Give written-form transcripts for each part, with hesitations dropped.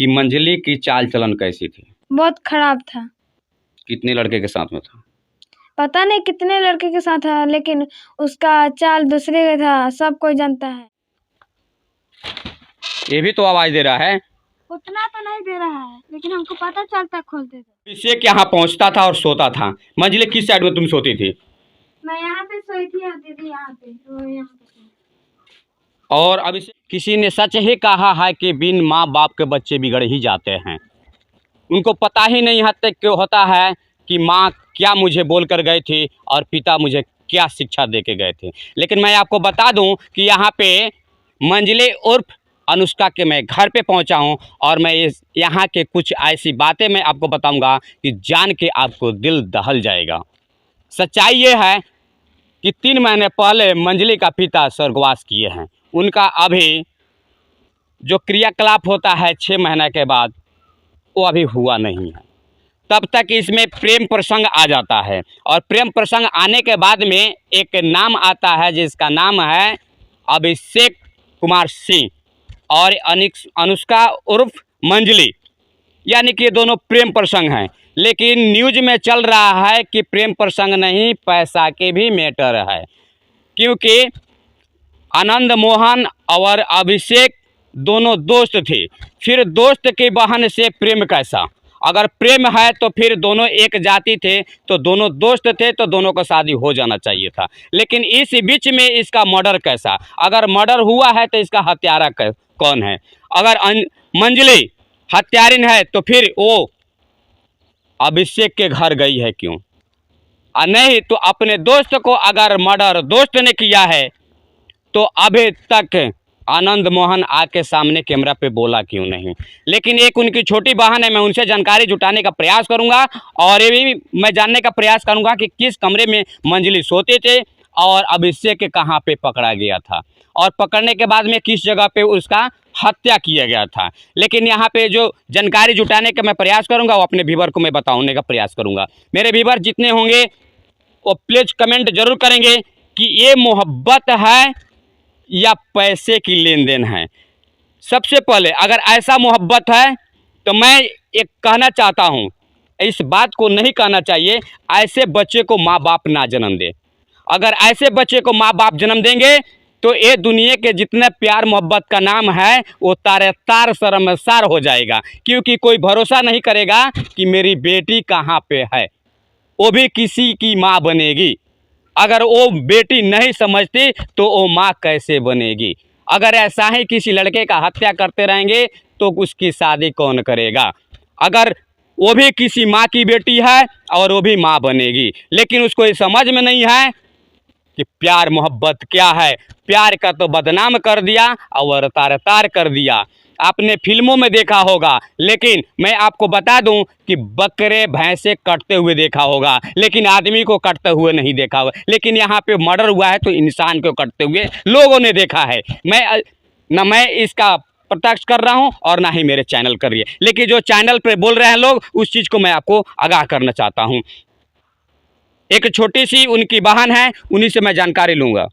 कि मंजली की चाल चलन कैसी थी? बहुत खराब था। कितने लड़के के साथ में था? पता नहीं कितने लड़के के साथ था, लेकिन उसका चाल दूसरे का था, सब कोई जानता है। ये भी तो आवाज दे रहा है। उतना तो नहीं दे रहा है, लेकिन हमको पता चलता खोलते थे। अभिषेक यहाँ पहुँचता था और सोता था। मंजली किस साइड में तुम सोती थी? मैं यहाँ पे सोई थी और दीदी यहाँ पे, वो यहाँ पे। और अभिषेक, किसी ने सच ही कहा है कि बिन माँ बाप के बच्चे बिगड़ ही जाते हैं। उनको पता ही नहीं क्यों होता है कि माँ क्या मुझे बोल कर गई थी और पिता मुझे क्या शिक्षा दे के गए थे। लेकिन मैं आपको बता दूं कि यहाँ पे मंजली उर्फ अनुष्का के मैं घर पे पहुँचा हूँ और मैं यहाँ के कुछ ऐसी बातें मैं आपको बताऊँगा कि जान के आपको दिल दहल जाएगा। सच्चाई ये है कि 3 महीने पहले मंजली का पिता स्वर्गवास किए हैं। उनका अभी जो क्रियाकलाप होता है 6 महीने के बाद, वो अभी हुआ नहीं है। तब तक इसमें प्रेम प्रसंग आ जाता है और प्रेम प्रसंग आने के बाद में एक नाम आता है जिसका नाम है अभिषेक कुमार सिंह और अनुष्का उर्फ मंजली, यानी कि ये दोनों प्रेम प्रसंग हैं। लेकिन न्यूज में चल रहा है कि प्रेम प्रसंग नहीं, पैसा के भी मैटर है, क्योंकि आनंद मोहन और अभिषेक दोनों दोस्त थे। फिर दोस्त की बहन से प्रेम कैसा? अगर प्रेम है तो फिर दोनों एक जाति थे, तो दोनों दोस्त थे, तो दोनों का शादी हो जाना चाहिए था। लेकिन इस बीच में इसका मर्डर कैसा? अगर मर्डर हुआ है तो इसका हत्यारा कौन है? अगर मंजली हत्यारिन है तो फिर वो अभिषेक के घर गई है क्यों? नहीं तो अपने दोस्त को अगर मर्डर दोस्त ने किया है तो अभी तक आनंद मोहन आके सामने कैमरा पे बोला क्यों नहीं? लेकिन एक उनकी छोटी बहन है, मैं उनसे जानकारी जुटाने का प्रयास करूंगा और ये भी मैं जानने का प्रयास करूंगा कि किस कमरे में मंजली सोते थे और अभिषेक कहाँ पे पकड़ा गया था और पकड़ने के बाद में किस जगह पे उसका हत्या किया गया था। लेकिन यहाँ पे जो जानकारी जुटाने का मैं प्रयास करूँगा वो अपने व्यूवर को मैं बताने का प्रयास करूँगा। मेरे व्यूवर जितने होंगे वो प्लीज़ कमेंट जरूर करेंगे कि ये मोहब्बत है या पैसे की लेन देन है। सबसे पहले अगर ऐसा मोहब्बत है तो मैं एक कहना चाहता हूँ, इस बात को नहीं कहना चाहिए, ऐसे बच्चे को माँ बाप ना जन्म दे। अगर ऐसे बच्चे को माँ बाप जन्म देंगे तो ये दुनिया के जितने प्यार मोहब्बत का नाम है वो तार शर्मसार हो जाएगा, क्योंकि कोई भरोसा नहीं करेगा कि मेरी बेटी कहाँ पे है, वो भी किसी की माँ बनेगी। अगर वो बेटी नहीं समझती तो वो माँ कैसे बनेगी? अगर ऐसा ही किसी लड़के का हत्या करते रहेंगे तो उसकी शादी कौन करेगा? अगर वो भी किसी माँ की बेटी है और वो भी माँ बनेगी, लेकिन उसको ये समझ में नहीं है कि प्यार मोहब्बत क्या है। प्यार का तो बदनाम कर दिया और तार कर दिया। आपने फिल्मों में देखा होगा, लेकिन मैं आपको बता दूं कि बकरे भैंसे कटते हुए देखा होगा, लेकिन आदमी को कटते हुए नहीं देखा होगा। लेकिन यहाँ पे मर्डर हुआ है तो इंसान को कटते हुए लोगों ने देखा है। मैं इसका प्रत्यक्ष कर रहा हूँ और ना ही मेरे चैनल कर रही है, लेकिन जो चैनल पे बोल रहे हैं लोग उस चीज़ को मैं आपको आगाह करना चाहता हूँ। एक छोटी सी उनकी बहन है, उन्हीं से मैं जानकारी लूँगा।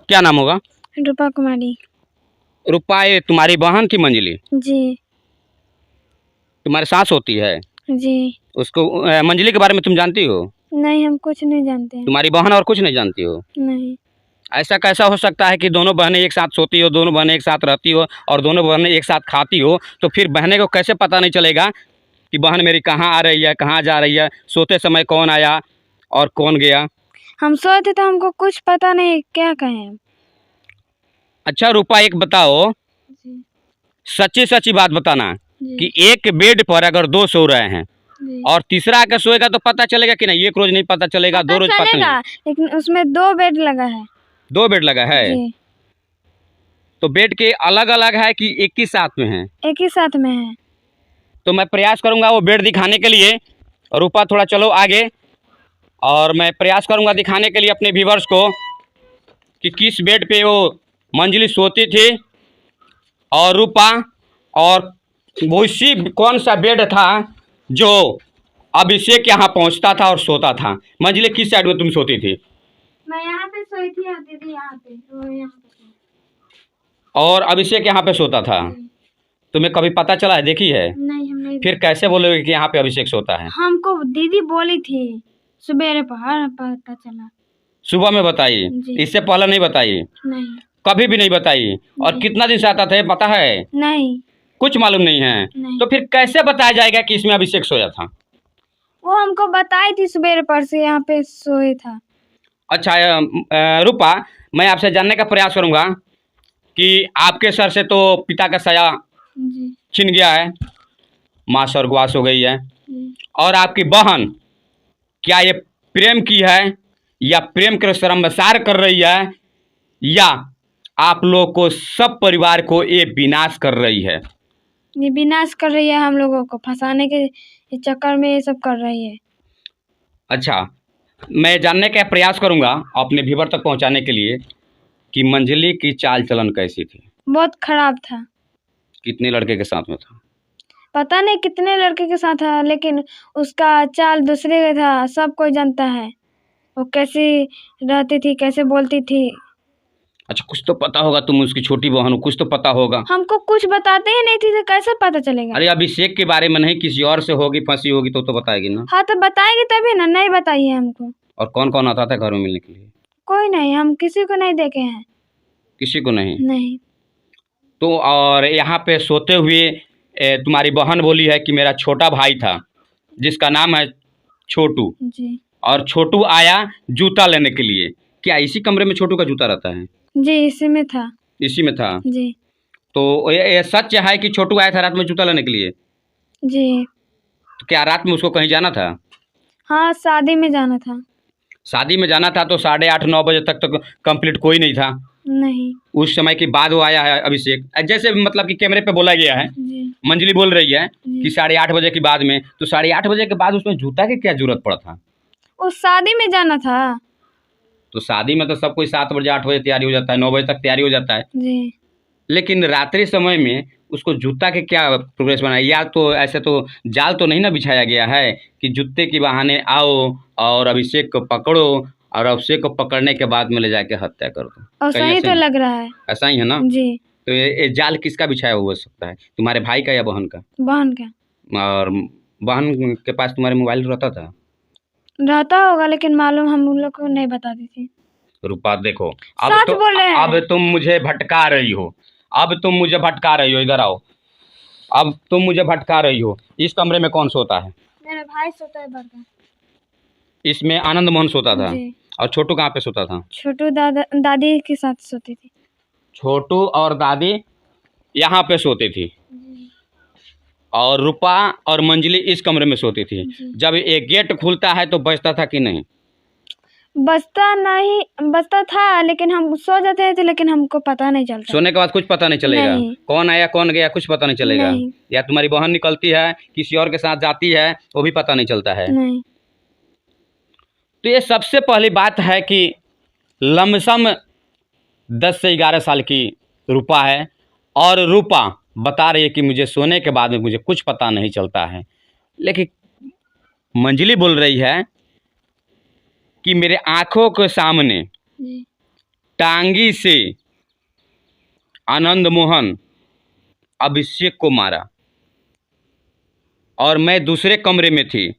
क्या नाम होगा? रूपा कुमारी। रूपा, ये तुम्हारी बहन थी मंजली? जी। तुम्हारे सास होती है? जी। उसको मंजली के बारे में तुम जानती हो? नहीं, हम कुछ नहीं जानते हैं। तुम्हारी बहन और कुछ नहीं जानती हो? नहीं। ऐसा कैसा हो सकता है कि दोनों बहनें एक साथ सोती हो, दोनों बहनें एक साथ रहती हो और दोनों बहनें एक साथ खाती हो, तो फिर बहनें को कैसे पता नहीं चलेगा कि बहन मेरी कहाँ आ रही है, कहाँ जा रही है, सोते समय कौन आया और कौन गया? हम सोए थे तो हमको कुछ पता नहीं, क्या कहें। अच्छा रूपा, एक बताओ, सच्ची सच्ची बात बताना कि एक बेड पर अगर 2 सो रहे हैं और तीसरा आकर सोएगा तो पता चलेगा कि नहीं? एक रोज नहीं पता चलेगा, 2 रोज पता चलेगा, लेकिन उसमें 2 बेड लगा है। 2 बेड लगा है? तो बेड के अलग अलग है कि एक ही साथ में है? एक ही साथ में है। तो मैं प्रयास करूंगा वो बेड दिखाने के लिए। रूपा थोड़ा चलो आगे, और मैं प्रयास करूंगा दिखाने के लिए अपने व्यूवर्स को कि किस बेड पे वो मंजली सोती थी और रूपा, और वो इसी कौन सा बेड था जो अभिषेक यहाँ पहुँचता था और सोता था। मंजली किस साइड में तुम सोती थी? मैं यहाँ पे सोई थी और दीदी यहाँ पे, वो यहाँ पे। और अभिषेक यहाँ पे सोता था? तुम्हें कभी पता चला है, देखी है? नहीं, हम नहीं। फिर कैसे बोलोगे कि यहाँ पे अभिषेक सोता है? हमको दीदी बोली थी, सवेरे पहर पता चला। सुबह में बताई? जी। इससे पहले नहीं बताई? नहीं। कभी भी नहीं बताई? और जी। कितना दिन से आता था, पता है? नहीं। कुछ मालूम नहीं है? नहीं। तो फिर कैसे बताया जाएगा कि इसमें अभिषेक सोया था? वो हमको बताई थी सवेरे पर से यहाँ पे सोए था। अच्छा रूपा, मैं आपसे जानने का प्रयास करूंगा कि आपके सर से तो पिता का साया जी। छिन गया है, माँ स्वर्गवास हो गई है, जी। और आपकी बहन क्या ये प्रेम की है या प्रेम के शर्मसार कर रही है, या आप लोग को, सब परिवार को ये विनाश कर रही है? ये विनाश कर रही है, हम लोगों को फंसाने के चक्कर में ये सब कर रही है। अच्छा, मैं जानने का प्रयास करूंगा अपने व्यूवर तक पहुंचाने के लिए कि मंजली की चाल चलन कैसी थी? बहुत खराब था। कितने लड़के के साथ में था? पता नहीं कितने लड़के के साथ था, लेकिन उसका चाल दूसरे का था, सब कोई जानता है वो कैसी रहती थी, कैसे बोलती थी। अच्छा, कुछ तो पता होगा, तुम उसकी छोटी बहन हो, कुछ तो पता होगा। हमको कुछ बताते ही नहीं थी तो कैसे पता चलेगा? अरे अभिषेक के बारे में नहीं, किसी और से होगी, फंसी होगी तो बताएगी ना। हाँ तो बताएगी तभी ना, नहीं बताइए हमको। और कौन कौन आता था घर में मिलने के लिए? कोई नहीं, हम किसी को नहीं देखे हैं। किसी को नहीं? नहीं। तो और यहाँ पे सोते हुए तुम्हारी बहन बोली है कि मेरा छोटा भाई था जिसका नाम है छोटू, जी। और छोटू आया जूता लेने के लिए। क्या इसी कमरे में छोटू का जूता रहता है? जी, इसी में था। इसी में था? जी। तो ये सच है कि छोटू आया था रात में जूता लेने के लिए? जी। तो क्या रात में उसको कहीं जाना था? हाँ, शादी में जाना था। शादी में जाना था तो 8:30-9 बजे तक तो कंप्लीट कोई नहीं था। नहीं। उस समय के बाद वो आया है अभिषेक, जैसे मतलब कि कैमरे पे बोला गया है। जी। मंजली बोल रही है जी। कि 8:30 बजे के बाद में, तो 8:30 बजे के बाद उसमें जूता की क्या जरूरत पड़ा था? उस शादी में जाना था। तो शादी में तो सब कोई 7 बजे 8 बजे तैयारी हो जाता है, 9 बजे तक तैयारी हो जाता है। जी। लेकिन रात्रि समय में उसको जूता के क्या प्रोग्रेस बना? या तो ऐसे तो जाल तो नहीं ना बिछाया गया है कि जूते के बहाने आओ और अभिषेक को पकड़ो और अभिषेक को पकड़ने के बाद में ले जाके हत्या कर दो? और कहीं सही ऐसे तो नहीं? लग रहा है। ऐसा ही है ना? जी। तो ये जाल किसका बिछाया हुआ हो सकता है? तुम्हारे भाई का या बहन का? बहन का। और बहन के पास तुम्हारे मोबाइल रहता था? रहता होगा, लेकिन मालूम हम उन लोग को नहीं बताती थी। रूपा देखो, सच बोल रहे हैं। अब तुम मुझे भटका रही हो, अब तुम मुझे भटका रही हो, इधर आओ। अब तुम मुझे भटका रही हो। इस कमरे में कौन सोता है? मेरा भाई सोता है बड़का। इसमें आनंद मोहन सोता था? जी। और छोटू कहाँ पे सोता था? छोटू दादी के साथ सोती थी। छोटू और दादी यहाँ पे सोती थी, जी। और रूपा और मंजली इस कमरे में सोती थी। जी। जब एक गेट खुलता है तो बजता था कि नहीं? बजता था, लेकिन हम सो जाते थे, लेकिन हमको पता नहीं चलता। सोने के बाद कुछ पता नहीं चलेगा? नहीं। कौन आया कौन गया कुछ पता नहीं चलेगा? नहीं। या तुम्हारी बहन निकलती है किसी और के साथ जाती है वो भी पता नहीं चलता है? नहीं। तो ये सबसे पहली बात है कि लमसम 10 से 11 साल की रूपा है, और रूपा बता रही है कि मुझे सोने के बाद में मुझे कुछ पता नहीं चलता है। लेकिन मंजली बोल रही है कि मेरे आँखों के सामने जी। टांगी से आनंद मोहन अभिषेक को मारा, और मैं दूसरे कमरे में थी।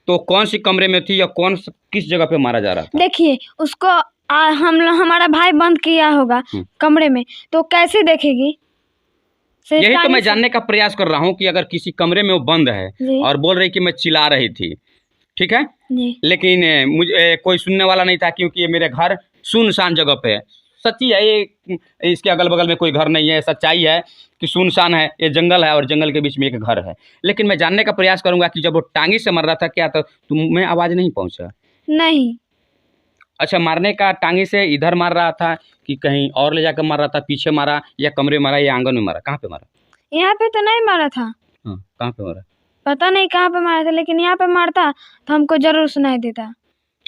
तो कौन सी कमरे में थी या किस जगह पे मारा जा रहा था? देखिए, उसको हमारा भाई बंद किया होगा कमरे में, तो कैसे देखेगी? यही तो मैं जानने का प्रयास कर रहा हूँ कि अगर किसी कमरे में वो बंद है जी। और बोल रही कि मैं चिल्ला रही थी, ठीक है, जी। लेकिन मुझे कोई सुनने वाला नहीं था, क्योंकि ये मेरे घर सुनसान जगह पे है। सच्ची है ये, इसके अगल बगल में कोई घर नहीं है, सच्चाई है कि सुनसान है, ये जंगल है और जंगल के बीच में एक घर है। लेकिन मैं जानने का प्रयास करूंगा कि जब वो टांगी से मर रहा था, क्या तो तुम्हें आवाज़ नहीं पहुंचा? नहीं। अच्छा, मारने का टांगी से इधर मार रहा था कि कहीं और ले जाकर मार रहा था? पीछे मारा या कमरे मारा या आंगन में मारा? कहाँ पे मारा? यहाँ पे तो नहीं मारा था। हाँ, कहाँ पे मारा? पता नहीं कहाँ पे मारा था, लेकिन यहाँ पे मारता तो हमको जरूर सुनाई देता।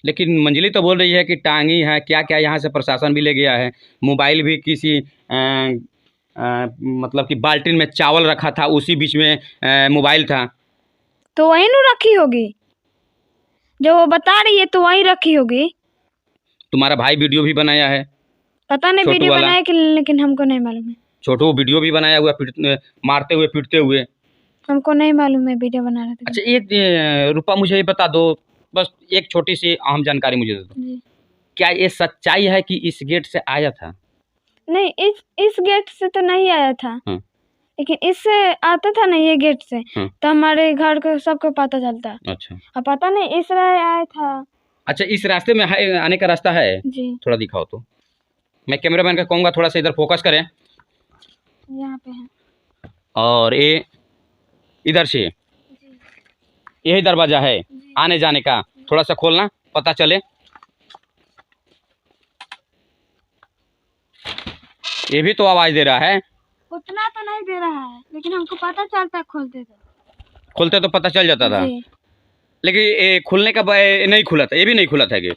लेकिन मंजली तो बोल रही है कि टांगी है, क्या क्या यहाँ से प्रशासन भी ले गया है। मोबाइल भी किसी मतलब कि बाल्टीन में चावल रखा था, उसी बीच में मोबाइल था। तो वहीं न रखी होगी, जो वो बता रही है तो वहीं रखी होगी। तुम्हारा भाई वीडियो भी बनाया है? पता नहीं छोटू वीडियो वाला? बनाया कि, लेकिन हमको नहीं मालूम है। छोटू वीडियो भी बनाया हुआ मारते हुए पीटते हुए। हमको नहीं मालूम है वीडियो बना रहे थे। अच्छा एक रूपा मुझे ये बता दो, बस एक छोटी सी अहम जानकारी मुझे दे दो, जी। क्या ये सच्चाई है कि इस गेट से आया था? नहीं, इस गेट से तो नहीं आया था। लेकिन इससे आता था ना, ये गेट से, तो हमारे घर को सबको पता चलता। अच्छा। अब पता नहीं इस राह आया था। अच्छा इस रास्ते में आने का रास्ता है? जी। थोड़ा दिखाओ तो। मैं कैमरामैन का कहूँगा थोड़ा सा इधर फोकस करें। यहाँ पे है। और ये इधर से यही दरवाजा है आने जाने का, थोड़ा सा खोलना पता चले। ये भी तो आवाज दे रहा है। उतना तो नहीं दे रहा है, लेकिन हमको पता चलता खोलते तो पता चल जाता था। लेकिन ये खुलने का नहीं खुला था, ये भी नहीं खुला था गेट?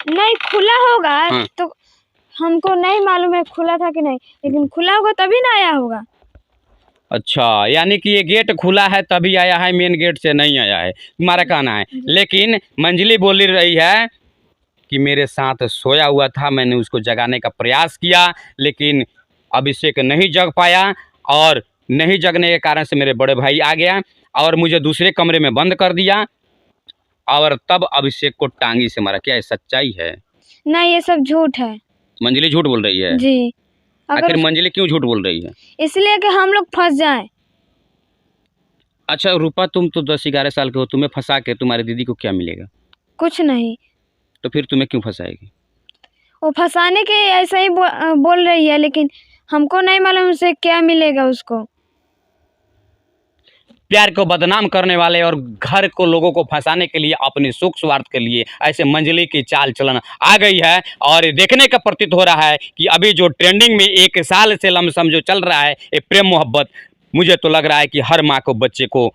नहीं खुला होगा। हाँ। तो हमको नहीं मालूम है खुला था कि नहीं, लेकिन खुला होगा तभी ना आया होगा। अच्छा, यानी कि ये गेट खुला है तभी आया है, मेन गेट से नहीं आया है, तुम्हारा कहना है। लेकिन मंजली बोल रही है कि मेरे साथ सोया हुआ था, मैंने उसको जगाने का प्रयास किया, लेकिन अभिषेक नहीं जग पाया, और नहीं जगने के कारण से मेरे बड़े भाई आ गया और मुझे दूसरे कमरे में बंद कर दिया, और तब अभिषेक को टांगी से मारा। क्या ये सच्चाई है? नहीं, ये सब झूठ है। मंजली झूठ बोल रही है? जी। आखिर मंजली क्यों झूठ बोल रही है? इसलिए कि हम लोग फंस जाएं। अच्छा रूपा, तुम तो 10-11 साल के हो, तुम्हें फंसा के तुम्हारी दीदी को क्या मिलेगा? कुछ नहीं। तो फिर तुम्हें क्यों फंसाएगी? वो फंसाने के ऐसा ही बोल रही है, लेकिन हमको नहीं मालूम उसे क्या मिलेगा उसको। प्यार को बदनाम करने वाले और घर को लोगों को फंसाने के लिए, अपने सुख स्वार्थ के लिए ऐसे मंजली की चाल चलन आ गई है। और देखने का प्रतीत हो रहा है कि अभी जो ट्रेंडिंग में 1 साल से लमसम जो चल रहा है ये प्रेम मोहब्बत, मुझे तो लग रहा है कि हर माँ को बच्चे को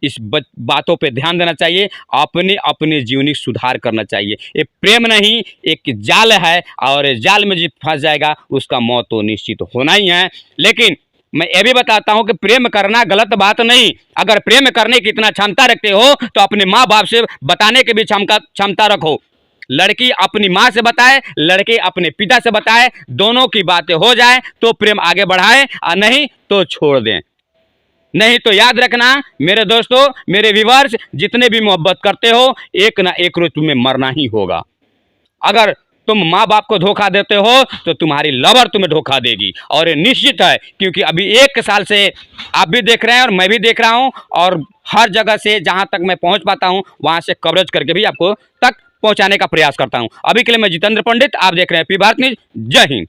इस बातों पे ध्यान देना चाहिए, अपने जीवनी सुधार करना चाहिए। ये प्रेम नहीं, एक जाल है, और जाल में जो फंस जाएगा उसका मौत तो निश्चित होना ही है। लेकिन मैं ये भी बताता हूँ कि प्रेम करना गलत बात नहीं। अगर प्रेम करने की इतना क्षमता रखते हो तो अपने माँ बाप से बताने की भी क्षमता रखो। लड़की अपनी माँ से बताए, लड़के अपने पिता से बताए, दोनों की बातें हो जाए तो प्रेम आगे बढ़ाए, और नहीं तो छोड़ दें। नहीं तो याद रखना मेरे दोस्तों, मेरे व्यूअर्स, जितने भी मोहब्बत करते हो, एक ना एक रोज तुम्हें मरना ही होगा। अगर तुम माँ बाप को धोखा देते हो तो तुम्हारी लवर तुम्हें धोखा देगी, और ये निश्चित है, क्योंकि अभी 1 साल से आप भी देख रहे हैं और मैं भी देख रहा हूँ, और हर जगह से जहाँ तक मैं पहुँच पाता हूँ वहाँ से कवरेज करके भी आपको तक पहुँचाने का प्रयास करता हूँ। अभी के लिए मैं जितेंद्र पंडित, आप देख रहे हैं पी भारत न्यूज। जय हिंद।